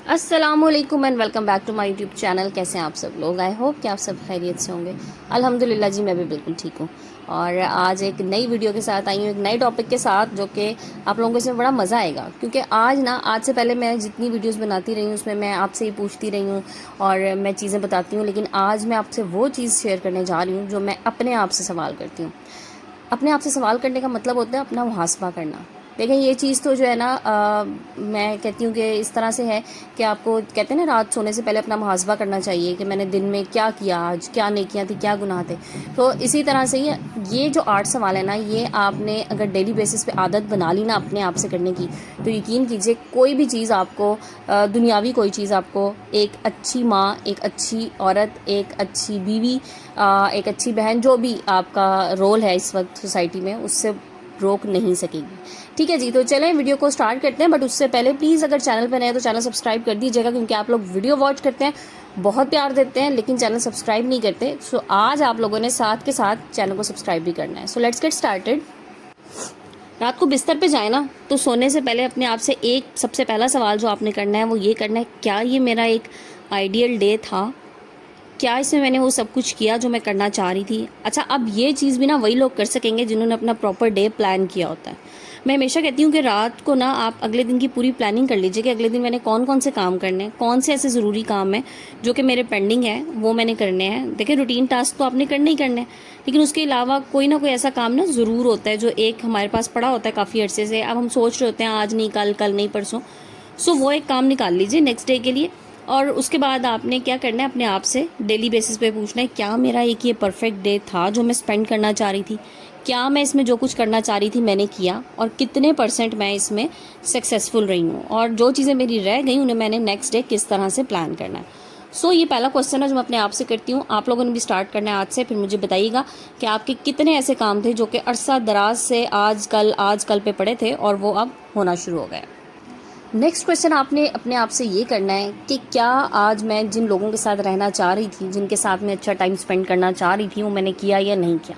अस्सलामुअलैकुम and welcome back to my YouTube channel. कैसे हैं आप सब लोग? आई होप कि आप सब खैरियत से होंगे। अल्हम्दुलिल्लाह जी, मैं भी बिल्कुल ठीक हूँ। और आज एक नई वीडियो के साथ आई हूँ, एक नए टॉपिक के साथ, जो कि आप लोगों को इसमें बड़ा मज़ा आएगा। क्योंकि आज से पहले मैं जितनी वीडियोस बनाती रही हूँ उसमें मैं आपसे ही पूछती रही हूँ और मैं चीज़ें बताती हूँ, लेकिन आज मैं आपसे वो चीज़ शेयर करने जा रही हूँ जो मैं अपने आप से सवाल करती हूँ। अपने आप से सवाल करने का मतलब होता है अपना मुहासबा करना। देखें, ये चीज़ तो जो है ना, मैं कहती हूँ कि इस तरह से है कि आपको कहते हैं ना, रात सोने से पहले अपना मुहासबा करना चाहिए कि मैंने दिन में क्या किया, आज क्या नेकियां थी, क्या गुनाह थे। तो इसी तरह से ये जो 8 सवाल है ना, ये आपने अगर डेली बेसिस पे आदत बना ली ना अपने आप से करने की, तो यकीन कीजिए कोई भी चीज़ आपको, दुनियावी कोई चीज़ आपको, एक अच्छी माँ, एक अच्छी औरत, एक अच्छी बीवी, एक अच्छी बहन, जो भी आपका रोल है इस वक्त सोसाइटी में, उससे रोक नहीं सकेगी। ठीक है जी, तो चलें वीडियो को स्टार्ट करते हैं। बट उससे पहले प्लीज़ अगर चैनल पर नए हैं तो चैनल सब्सक्राइब कर दीजिएगा, क्योंकि आप लोग वीडियो वॉच करते हैं, बहुत प्यार देते हैं, लेकिन चैनल सब्सक्राइब नहीं करते। सो आज आप लोगों ने साथ के साथ चैनल को सब्सक्राइब भी करना है। So let's get started. रात को बिस्तर पे जाए ना, तो सोने से पहले अपने आप से एक सबसे पहला सवाल जो आपने करना है वो ये करना है, क्या ये मेरा एक आइडियल डे था? क्या इसमें मैंने वो सब कुछ किया जो मैं करना चाह रही थी? अच्छा, अब ये चीज़ भी ना वही लोग कर सकेंगे जिन्होंने अपना प्रॉपर डे प्लान किया होता है। मैं हमेशा कहती हूँ कि रात को ना आप अगले दिन की पूरी प्लानिंग कर लीजिए कि अगले दिन मैंने कौन कौन से काम करने हैं, कौन से ऐसे ज़रूरी काम हैं जो कि मेरे पेंडिंग है, वो मैंने करने हैं। देखिए, रूटीन टास्क तो आपने करने ही करने हैं, लेकिन उसके अलावा कोई ना कोई ऐसा काम ना ज़रूर होता है जो एक हमारे पास पड़ा होता है काफ़ी अर्से से। अब हम सोच रहे होते हैं आज नहीं कल, कल नहीं परसों। सो वो एक काम निकाल लीजिए नेक्स्ट डे के लिए। और उसके बाद आपने क्या करना है, अपने आप से डेली बेसिस पे पूछना है, क्या मेरा एक ये परफेक्ट डे था जो मैं स्पेंड करना चाह रही थी? क्या मैं इसमें जो कुछ करना चाह रही थी मैंने किया, और कितने % मैं इसमें सक्सेसफुल रही हूँ, और जो चीज़ें मेरी रह गई उन्हें मैंने नेक्स्ट डे किस तरह से प्लान करना है। सो ये पहला क्वेश्चन है जो मैं अपने आप से करती हूँ। आप लोगों ने भी स्टार्ट करना है आज से। फिर मुझे बताइएगा कि आपके कितने ऐसे काम थे जो कि अरसा दराज से आज कल पे पड़े थे और वो अब होना शुरू हो गए। नेक्स्ट क्वेश्चन आपने अपने आप से ये करना है कि क्या आज मैं जिन लोगों के साथ रहना चाह रही थी, जिनके साथ मैं अच्छा टाइम स्पेंड करना चाह रही थी, वो मैंने किया या नहीं किया।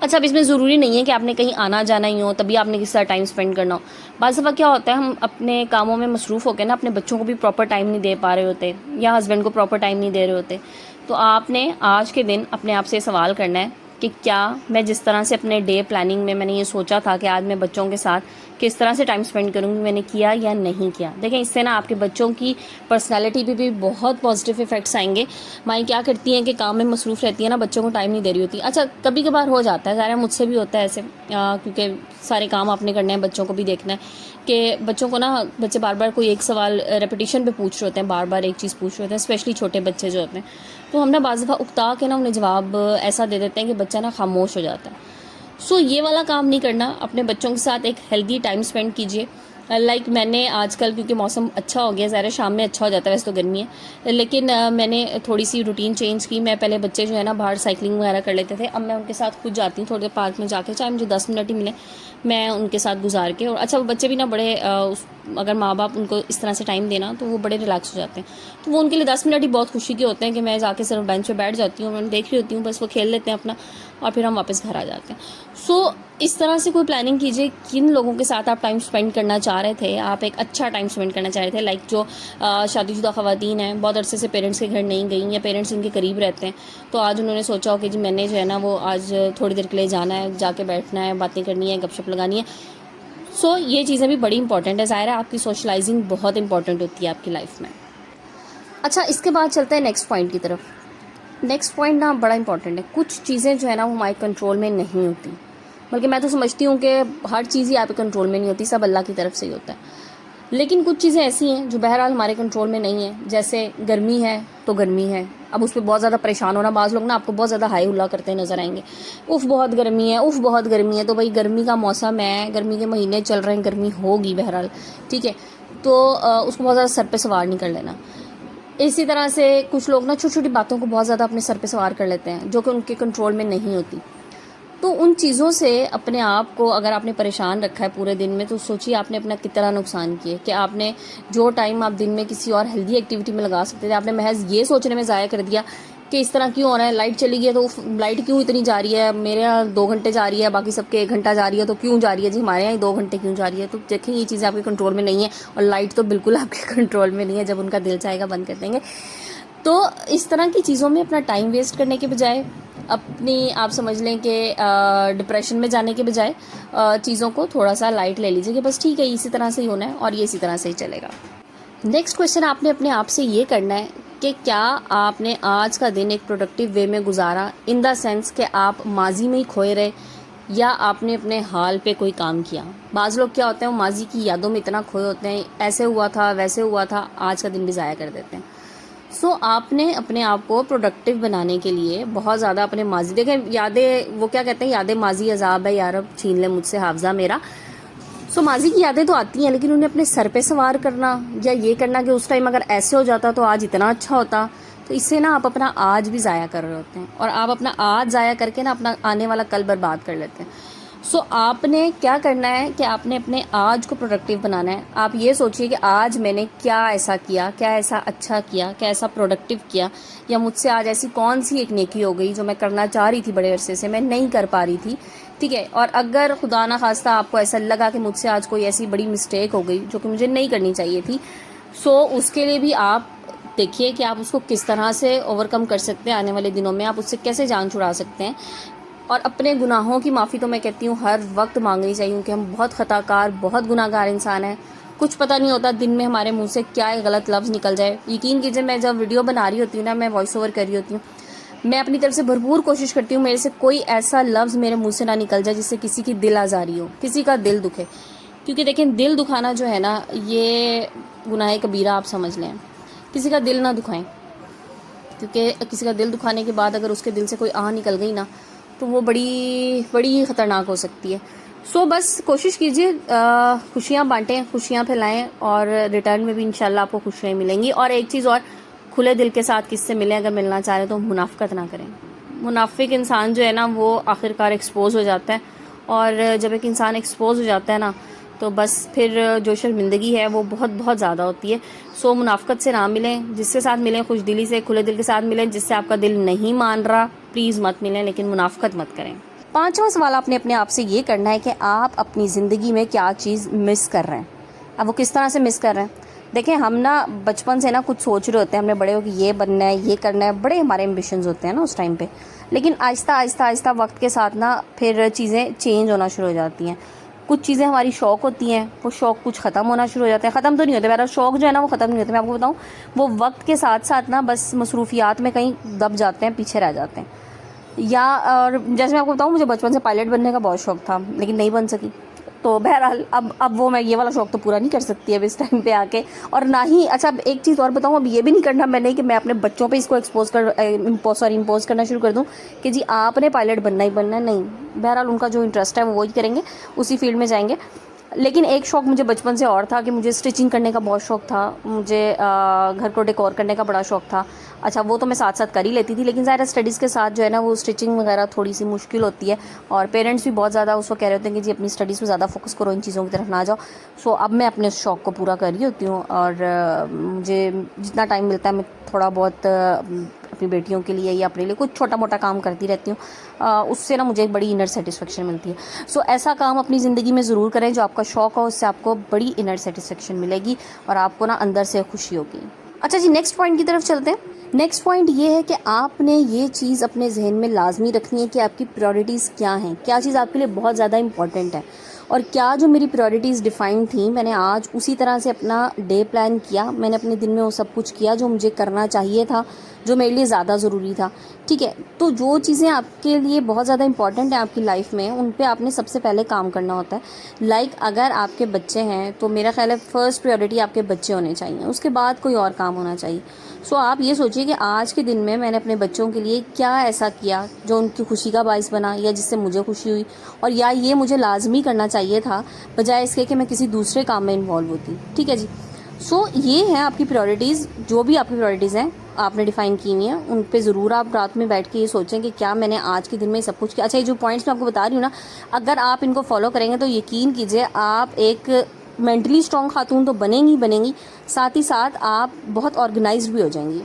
अच्छा, अब इसमें ज़रूरी नहीं है कि आपने कहीं आना जाना ही हो तभी आपने किसी साथ टाइम स्पेंड करना हो। बाज़ दफ़ा क्या होता है, हम अपने कामों में मसरूफ़ होकर ना अपने बच्चों को भी प्रॉपर टाइम नहीं दे पा रहे होते, या हस्बैंड को प्रॉपर टाइम नहीं दे रहे होते। तो आपने आज के दिन अपने आप से सवाल करना है कि क्या मैं जिस तरह से अपने डे प्लानिंग में मैंने ये सोचा था कि आज मैं बच्चों के साथ किस तरह से टाइम स्पेंड करूँगी, मैंने किया या नहीं किया। देखें, इससे ना आपके बच्चों की पर्सनैलिटी पे भी बहुत पॉजिटिव इफेक्ट्स आएंगे। माएँ क्या करती हैं कि काम में मसरूफ़ रहती है ना, बच्चों को टाइम नहीं दे रही होती। अच्छा, कभी कभार हो जाता है, ज़ाहिर मुझसे भी होता है ऐसे, क्योंकि सारे काम आपने करने हैं, बच्चों को भी देखना है कि बच्चों को ना, बच्चे बार बार कोई एक सवाल रेपिटेशन पे पूछ रहे होते हैं, बार बार एक चीज़ पूछ रहे होते हैं, स्पेशली छोटे बच्चे जो होते हैं। तो हम ना बाज़ दफ़ा उकता के ना उन्हें जवाब ऐसा दे देते हैं कि बच्चा ना खामोश हो जाता है। सो ये वाला काम नहीं करना। अपने बच्चों के साथ एक हेल्दी टाइम स्पेंड कीजिए। लाइक मैंने आजकल, क्योंकि मौसम अच्छा हो गया, ज़्यादा शाम में अच्छा हो जाता है, वैसे तो गर्मी है, लेकिन मैंने थोड़ी सी रूटीन चेंज की। मैं पहले बच्चे जो है ना बाहर साइकिलिंग वगैरह कर लेते थे, अब मैं उनके साथ खुद जाती हूँ थोड़ी देर पार्क में जाके, चाहे मुझे 10 मिनट ही मिले, मैं उनके साथ गुजार के। और अच्छा, वो बच्चे भी ना बड़े अगर माँ बाप उनको इस तरह से टाइम देना तो वो बड़े रिलैक्स हो जाते हैं। तो वो उनके लिए 10 मिनट ही बहुत खुशी के होते हैं कि मैं जाके सिर्फ बेंच पे बैठ जाती हूँ, मैं देख रही होती हूँ, बस वो खेल लेते हैं अपना, और फिर हम वापस घर आ जाते हैं। सो इस तरह से कोई प्लानिंग कीजिए किन लोगों के साथ आप टाइम स्पेंड करना चाह रहे थे, आप एक अच्छा टाइम स्पेंड करना चाह रहे थे। लाइक जो शादीशुदा ख़वातीन हैं, बहुत अरसे से पेरेंट्स के घर नहीं गई, या पेरेंट्स उनके करीब रहते हैं, तो आज उन्होंने सोचा हो कि जी मैंने जो है ना वो आज थोड़ी देर के लिए जाना है, जाके बैठना है, बातें करनी है, गपशप लगानी है। सो ये चीज़ें भी बड़ी इंपॉर्टेंट है। ज़ाहिर है आपकी सोशलाइजिंग बहुत इंपॉर्टेंट होती है आपकी लाइफ में। अच्छा, इसके बाद चलते हैं नेक्स्ट पॉइंट की तरफ। नेक्स्ट पॉइंट ना बड़ा इंपॉर्टेंट है। कुछ चीज़ें जो है ना वो हमारे कंट्रोल में नहीं होती, बल्कि मैं तो समझती हूँ कि हर चीज़ ही आपके कंट्रोल में नहीं होती, सब अल्लाह की तरफ से ही होता है। लेकिन कुछ चीज़ें ऐसी हैं जो बहरहाल हमारे कंट्रोल में नहीं है। जैसे गर्मी है तो गर्मी है, अब उस पर बहुत ज़्यादा परेशान होना। बाज़ लोग ना आपको बहुत ज़्यादा हाई हुल्ला करते नज़र आएंगे, उफ़ बहुत गर्मी है, उफ़ बहुत गर्मी है। तो भाई गर्मी का मौसम है, गर्मी के महीने चल रहे हैं, गर्मी होगी बहरहाल, ठीक है। तो उसको बहुत ज़्यादा सर पे सवार नहीं कर लेना। इसी तरह से कुछ लोग ना छोटी छोटी बातों को बहुत ज़्यादा अपने सर पे सवार कर लेते हैं जो कि उनके कंट्रोल में नहीं होती। तो उन चीज़ों से अपने आप को अगर आपने परेशान रखा है पूरे दिन में, तो सोचिए आपने अपना कितना नुकसान किया कि आपने जो टाइम आप दिन में किसी और हेल्दी एक्टिविटी में लगा सकते थे, आपने महज ये सोचने में ज़ाया कर दिया कि इस तरह क्यों हो रहा है, लाइट चली गई है तो लाइट क्यों इतनी जा रही है, मेरे यहाँ 2 घंटे जा रही है, बाकी सबके 1 घंटा जा रही है, तो क्यों जा रही है जी, हमारे यहाँ 2 घंटे क्यों जा रही है। तो देखें ये चीज़ें आपके कंट्रोल में नहीं है, और लाइट तो बिल्कुल आपके कंट्रोल में नहीं है, जब उनका दिल चाहेगा बंद कर देंगे। तो इस तरह की चीज़ों में अपना टाइम वेस्ट करने के बजाय, अपनी आप समझ लें कि डिप्रेशन में जाने के बजाय चीज़ों को थोड़ा सा लाइट ले लीजिए कि बस ठीक है इसी तरह से ही होना है और ये इसी तरह से ही चलेगा। नेक्स्ट क्वेश्चन आपने अपने आप से ये करना है कि क्या आपने आज का दिन एक प्रोडक्टिव वे में गुजारा, इन द सेंस कि आप माजी में ही खोए रहे, या आपने अपने हाल पे कोई काम किया। बाज़ लोग क्या होते हैं, वो माजी की यादों में इतना खोए होते हैं, ऐसे हुआ था वैसे हुआ था, आज का दिन भी ज़ाया कर देते हैं। सो आपने अपने आप को प्रोडक्टिव बनाने के लिए बहुत ज़्यादा अपने माजी, देखें यादें, वो क्या कहते हैं, यादें माजी अजाब है यार, अब छीन ले मुझसे हाफजा मेरा। सो माजी की यादें तो आती हैं, लेकिन उन्हें अपने सर पे सवार करना या ये करना कि उस टाइम अगर ऐसे हो जाता तो आज इतना अच्छा होता, तो इससे ना आप अपना आज भी ज़ाया कर रहे होते हैं, और आप अपना आज ज़ाया करके ना अपना आने वाला कल बर्बाद कर लेते हैं। सो आपने क्या करना है कि आपने अपने आज को प्रोडक्टिव बनाना है। आप ये सोचिए कि आज मैंने क्या ऐसा किया, क्या ऐसा अच्छा किया, क्या ऐसा प्रोडक्टिव किया, या मुझसे आज ऐसी कौन सी एक नेकी हो गई जो मैं करना चाह रही थी बड़े अरसे से, मैं नहीं कर पा रही थी, ठीक है। और अगर खुदा ना खास्ता आपको ऐसा लगा कि मुझसे आज कोई ऐसी बड़ी मिस्टेक हो गई जो कि मुझे नहीं करनी चाहिए थी, सो उसके लिए भी आप देखिए कि आप उसको किस तरह से ओवरकम कर सकते हैं। आने वाले दिनों में आप उससे कैसे जान छुड़ा सकते हैं। और अपने गुनाहों की माफ़ी तो मैं कहती हूँ हर वक्त मांगनी चाहिए, क्योंकि हम बहुत ख़ताकार, बहुत गुनाहगार इंसान हैं। कुछ पता नहीं होता दिन में हमारे मुंह से क्या एक गलत लफ्ज़ निकल जाए। यकीन कीजिए, मैं जब वीडियो बना रही होती हूँ ना, मैं वॉइस ओवर कर रही होती हूँ, मैं अपनी तरफ से भरपूर कोशिश करती हूँ मेरे से कोई ऐसा लफ्ज़ मेरे मुंह से ना निकल जाए जिससे किसी की दिल आज़ारी हो, किसी का दिल दुखे। क्योंकि देखें, दिल दुखाना जो है ना, ये गुनाह कबीरा आप समझ लें। किसी का दिल ना दुखाएं, क्योंकि किसी का दिल दुखाने के बाद अगर उसके दिल से कोई आह निकल गई ना, तो वो बड़ी बड़ी ख़तरनाक हो सकती है। सो बस कोशिश कीजिए, खुशियाँ बांटें, खुशियाँ फैलाएं, और रिटर्न में भी इंशाल्लाह आपको खुशियाँ मिलेंगी। और एक चीज़ और, खुले दिल के साथ किससे मिलें, अगर मिलना चाह रहे तो मुनाफ़िकत ना करें। मुनाफिक इंसान जो है ना, वो आखिरकार एक्सपोज हो जाता है, और जब एक इंसान एक्सपोज हो जाता है ना, तो बस फिर जो शर्मिंदगी है वो बहुत बहुत ज़्यादा होती है। सो मुनाफ़िकत से ना मिलें, जिसके साथ मिलें खुश दिली से, खुले दिल के साथ मिलें। जिससे आपका दिल नहीं मान रहा, प्लीज़ मत मिलें, लेकिन मुनाफ़िकत मत करें। 5वां सवाल आपने अपने आप से ये करना है कि आप अपनी ज़िंदगी में क्या चीज़ मिस कर रहे हैं। अब वो किस तरह से मिस कर रहे हैं। देखें, हम ना बचपन से ना कुछ सोच रहे होते हैं, हमने बड़े हो कि ये बनना है, ये करना है, बड़े हमारे एम्बिशंस होते हैं ना उस टाइम पे। लेकिन आहिस्ता आहिस्ता आहिस्ता वक्त के साथ ना फिर चीज़ें चेंज होना शुरू हो जाती हैं। कुछ चीज़ें हमारी शौक़ होती हैं, वो शौक़ कुछ ख़त्म होना शुरू हो जाते हैं। ख़त्म तो नहीं होते, मेरा शौक़ जो है ना वो ख़त्म नहीं होते। मैं आपको बताऊँ, वो वक्त के साथ साथ ना बस मसरूफियात में कहीं दब जाते हैं, पीछे रह जाते हैं। या और जैसे मैं आपको बताऊँ, मुझे बचपन से पायलट बनने का बहुत शौक़ था, लेकिन नहीं बन सकी। तो बहरहाल अब वो मैं ये वाला शौक़ तो पूरा नहीं कर सकती अब इस टाइम पे आके। और ना ही, अच्छा अब एक चीज़ और बताऊँ, अब ये भी नहीं करना मैंने कि मैं अपने बच्चों पे इसको इम्पोज करना शुरू कर दूँ कि जी आपने पायलट बनना ही बनना है। नहीं, बहरहाल उनका जो इंटरेस्ट है वो वही करेंगे, उसी फील्ड में जाएंगे। लेकिन एक शौक़ मुझे बचपन से और था कि मुझे स्टिचिंग करने का बहुत शौक़ था, मुझे घर को डेकोर करने का बड़ा शौक़ था। अच्छा, वो तो मैं साथ साथ कर ही लेती थी, लेकिन ज़ाहिर स्टडीज़ के साथ जो है ना वो स्टिचिंग वगैरह थोड़ी सी मुश्किल होती है, और पेरेंट्स भी बहुत ज़्यादा उसको कह रहे होते हैं कि जी अपनी स्टडीज़ पे ज़्यादा फोकस करो, इन चीज़ों की तरफ ना जाओ। सो अब मैं अपने उस शौक़ को पूरा कर रही होती हूँ, और मुझे जितना टाइम मिलता है मैं थोड़ा बहुत अपनी बेटियों के लिए या अपने लिए कुछ छोटा मोटा काम करती रहती हूँ। उससे ना मुझे एक बड़ी इनर सेटिस्फेक्शन मिलती है। सो ऐसा काम अपनी ज़िंदगी में ज़रूर करें जो आपका शौक़ हो, उससे आपको बड़ी इनर सेटिस्फेक्शन मिलेगी और आपको ना अंदर से खुशी होगी। अच्छा जी, नेक्स्ट पॉइंट की तरफ चलते हैं। नेक्स्ट पॉइंट ये है कि आपने ये चीज़ अपने जहन में लाजमी रखनी है कि आपकी प्रायोरिटीज़ क्या हैं, क्या चीज़ आपके लिए बहुत ज़्यादा इंपॉर्टेंट है, और क्या जो मेरी प्रायोरिटीज़ डिफ़ाइन थी मैंने आज उसी तरह से अपना डे प्लान किया। मैंने अपने दिन में वो सब कुछ किया जो मुझे करना चाहिए था, जो मेरे लिए ज़्यादा ज़रूरी था, ठीक है। तो जो चीज़ें आपके लिए बहुत ज़्यादा इंपॉर्टेंट हैं आपकी लाइफ में, उन पे आपने सबसे पहले काम करना होता है। लाइक अगर आपके बच्चे हैं तो मेरा ख्याल है फ़र्स्ट प्रायोरिटी आपके बच्चे होने चाहिए, उसके बाद कोई और काम होना चाहिए। सो आप ये सोचिए कि आज के दिन में मैंने अपने बच्चों के लिए क्या ऐसा किया जो उनकी खुशी का बाइस बना, या जिससे मुझे खुशी हुई, और या ये मुझे लाजमी करना चाहिए था बजाय इसके कि मैं किसी दूसरे काम में इन्वॉल्व होती, ठीक है जी। सो ये है आपकी प्रायोरिटीज़। जो भी आपकी प्रायोरिटीज़ हैं आपने डिफ़ाइन की हुई हैं, उन पे ज़रूर आप रात में बैठ के ये सोचें कि क्या मैंने आज के दिन में सब कुछ किया। अच्छा, ये जो पॉइंट्स मैं आपको बता रही हूँ ना, अगर आप इनको फॉलो करेंगे तो यकीन कीजिए आप एक मेंटली स्ट्रॉन्ग खातून तो बनेंगी, साथ ही साथ आप बहुत ऑर्गेनाइज्ड भी हो जाएंगी।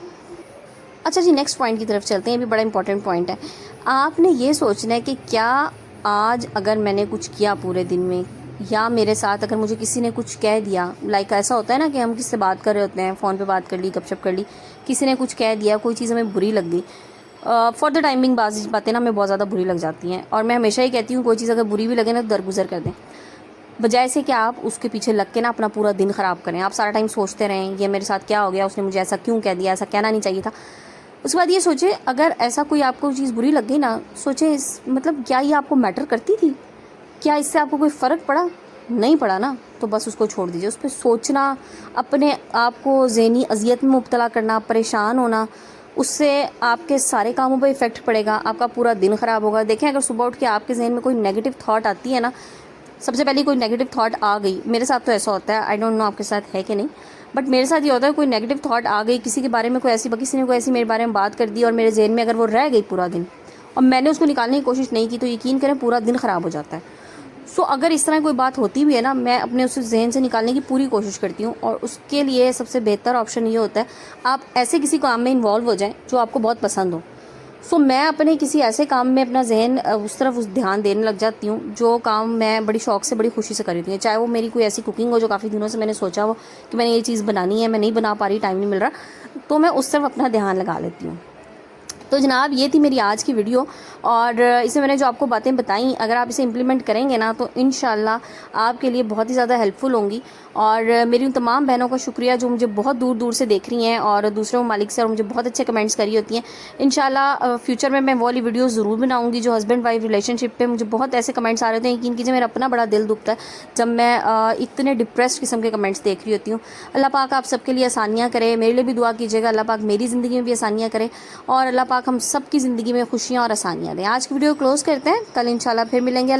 अच्छा जी, नेक्स्ट पॉइंट की तरफ चलते हैं। ये भी बड़ा इंपॉर्टेंट पॉइंट है। आपने ये सोचना है कि क्या आज अगर मैंने कुछ किया पूरे दिन में, या मेरे साथ अगर मुझे किसी ने कुछ कह दिया, लाइक ऐसा होता है ना कि हम किसी से बात कर रहे होते हैं, फ़ोन पे बात कर ली, गपशप कर ली, किसी ने कुछ कह दिया, कोई चीज़ हमें बुरी लग गई। फॉर द टाइमिंग बातें ना हमें बहुत ज़्यादा बुरी लग जाती हैं, और मैं हमेशा ही कहती हूँ कोई चीज़ अगर बुरी भी लगे ना तो दरगुजर कर दें, बजाय से कि आप उसके पीछे लग के ना अपना पूरा दिन ख़राब करें। आप सारा टाइम सोचते रहें ये मेरे साथ क्या हो गया, उसने मुझे ऐसा क्यों कह दिया, ऐसा कहना नहीं चाहिए था। उसके बाद ये सोचें, अगर ऐसा कोई आपको चीज़ बुरी लग गई ना, सोचें इस मतलब क्या ये आपको मैटर करती थी, क्या इससे आपको कोई फ़र्क पड़ा? नहीं पड़ा ना, तो बस उसको छोड़ दीजिए। उस पर सोचना, अपने आप को ज़हनी अज़ियत में मुब्तला करना, परेशान होना, उससे आपके सारे कामों पर इफ़ेक्ट पड़ेगा, आपका पूरा दिन ख़राब होगा। देखें, अगर सुबह उठ के आपके ज़हन में कोई नेगेटिव थाट आती है ना, सबसे पहले कोई नेगेटिव थाट आ गई, मेरे साथ तो ऐसा होता है, आई डोंट नो आपके साथ है कि नहीं, बट मेरे साथ ये होता है, कोई नेगेटिव थाट आ गई, किसी के बारे में किसी ने कोई ऐसी मेरे बारे में बात कर दी और मेरे जहन में अगर वो रह गई पूरा दिन और मैंने उसको निकालने की कोशिश नहीं की, तो यकीन करें पूरा दिन ख़राब हो जाता है। सो अगर इस तरह कोई बात होती भी है ना, मैं अपने उस जहन से निकालने की पूरी कोशिश करती हूँ, और उसके लिए सबसे बेहतर ऑप्शन ये होता है आप ऐसे किसी काम में इन्वॉल्व हो जाएं जो आपको बहुत पसंद हो। सो मैं अपने किसी ऐसे काम में अपना जहन उस ध्यान देने लग जाती हूँ जो काम मैं बड़ी शौक से, बड़ी खुशी से कर रही हूँ। चाहे वो मेरी कोई ऐसी कुकिंग हो जो काफ़ी दिनों से मैंने सोचा हो कि मैंने ये चीज़ बनानी है, मैं नहीं बना पा रही, टाइम नहीं मिल रहा, तो मैं उस तरफ अपना ध्यान लगा लेती हूँ। तो जनाब, ये थी मेरी आज की वीडियो, और इसमें मैंने जो आपको बातें बताई, अगर आप इसे इम्प्लीमेंट करेंगे ना तो इंशाल्लाह आपके लिए बहुत ही ज़्यादा हेल्पफुल होंगी। और मेरी उन तमाम बहनों का शुक्रिया जो मुझे बहुत दूर दूर से देख रही हैं और दूसरे ममालिक से, और मुझे बहुत अच्छे कमेंट्स करी होती हैं। इंशाल्लाह फ्यूचर में मैं वो वाली वीडियो ज़रूर बनाऊँगी जो हस्बैंड वाइफ रिलेशनशिप पे। मुझे बहुत ऐसे कमेंट्स आ रहे थे, यकीन कीजिए मेरा अपना बड़ा दिल दुखता है जब मैं इतने डिप्रेस्ड किस्म के कमेंट्स देख रही होती हूँ। अल्लाह पाक आप सबके लिए आसानियाँ करे, मेरे लिए भी दुआ कीजिएगा, अल्लाह पाक मेरी ज़िंदगी में भी आसानियाँ करे, और अल्लाह पाक हम सब की ज़िंदगी में खुशियाँ और आसानियाँ दें। आज की वीडियो क्लोज़ करते हैं, कल इंशाल्लाह फिर मिलेंगे।